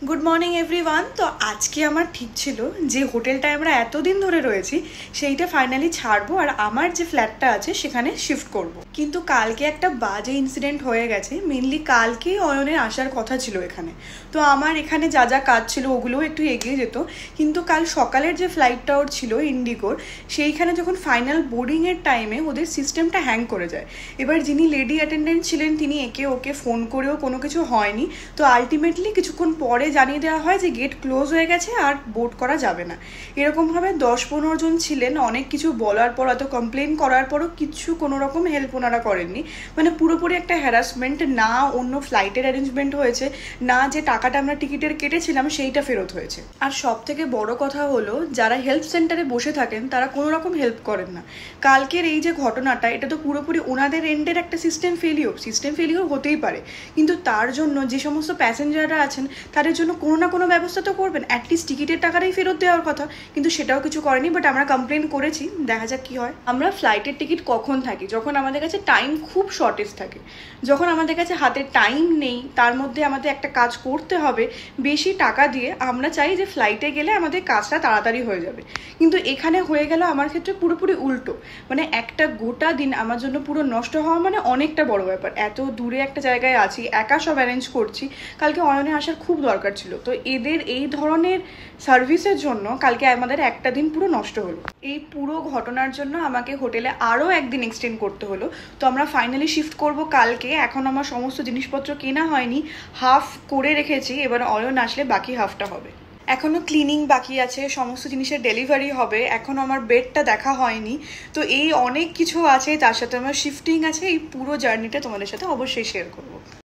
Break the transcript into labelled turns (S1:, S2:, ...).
S1: Good morning everyone. তো আজকে আমার ঠিক ছিল যে হোটেলটায় আমরা এতদিন ধরে রয়েছি সেইটা ফাইনালি ছাড়বো আর আমার যে ফ্ল্যাটটা আছে সেখানে শিফট করব। কিন্তু কালকে একটা বাজে ইনসিডেন্ট হয়ে গেছে। মেনলি কালকেই অয়নের আসার কথা ছিল এখানে। তো আমার এখানে যা যা কাজ ছিল ওগুলোও একটু এগিয়ে যেত, কিন্তু কাল সকালের যে ফ্লাইটটা ওর ছিল ইন্ডিগোর, সেইখানে যখন ফাইনাল বোর্ডিংয়ের টাইমে ওদের সিস্টেমটা হ্যাং করে যায়। এবার যিনি লেডি অ্যাটেন্ডেন্ট ছিলেন তিনি একে ওকে ফোন করেও কোনো কিছু হয়নি। তো আলটিমেটলি কিছুক্ষণ পরে জানিয়ে দেওয়া হয় যে গেট ক্লোজ হয়ে গেছে আর বোর্ড করা যাবে না। এরকমভাবে 10-15 জন ছিলেন। অনেক কিছু বলার পর, এত কমপ্লেন করার পরও কিছু কোনো রকম হেল্প ওনারা করেননি। মানে পুরোপুরি একটা হ্যারাসমেন্ট। না অন্য ফ্লাইটের অ্যারেঞ্জমেন্ট হয়েছে, না যে টাকাটা আমরা টিকিটের কেটেছিলাম সেইটা ফেরত হয়েছে। আর সব থেকে বড় কথা হলো, যারা হেল্প সেন্টারে বসে থাকেন তারা কোনো রকম হেল্প করেন না। কালকের এই যে ঘটনাটা, এটা তো পুরোপুরি ওনাদের এন্ডের একটা সিস্টেম ফেলিওর হতেই পারে, কিন্তু তার জন্য যে সমস্ত প্যাসেঞ্জাররা আছেন তাদের জন্য কোনো না কোনো ব্যবস্থা তো করবেন। অ্যাটলিস্ট টিকিটের টাকাটাই ফেরত দেওয়ার কথা, কিন্তু সেটাও কিছু করেনি। বাট আমরা কমপ্লেন করেছি, দেখা যাক কি হয়। আমরা ফ্লাইটের টিকিট কখন থাকি? যখন আমাদের কাছে টাইম খুব শর্টেজ থাকে, যখন আমাদের কাছে হাতে টাইম নেই, তার মধ্যে আমাদের একটা কাজ করতে হবে বেশি টাকা দিয়ে, আমরা চাই যে ফ্লাইটে গেলে আমাদের কাজটা তাড়াতাড়ি হয়ে যাবে। কিন্তু এখানে হয়ে গেল আমার ক্ষেত্রে পুরোপুরি উল্টো। মানে একটা গোটা দিন আমার জন্য পুরো নষ্ট হওয়া মানে অনেকটা বড় ব্যাপার। এত দূরে একটা জায়গায় আছি, একা সব অ্যারেঞ্জ করছি। কালকে অয়নে আসার খুব দরকার ছিল, তো এদের এই ধরনের সার্ভিসের জন্য কালকে আমাদের একটা দিন পুরো নষ্ট হলো। এই পুরো ঘটনার জন্য আমাকে হোটেলে আরও একদিন এক্সটেন্ড করতে হলো। তো আমরা ফাইনালি শিফট করব কালকে। এখন আমার সমস্ত জিনিসপত্র কেনা হয়নি, হাফ করে রেখেছি। এবার অয়ন আসলে বাকি হাফটা হবে। এখনও ক্লিনিং বাকি আছে, সমস্ত জিনিসের ডেলিভারি হবে, এখনও আমার বেডটা দেখা হয়নি। তো এই অনেক কিছু আছে, তার সাথে আমার শিফটিং আছে। এই পুরো জার্নিটা তোমাদের সাথে অবশ্যই শেয়ার করবো।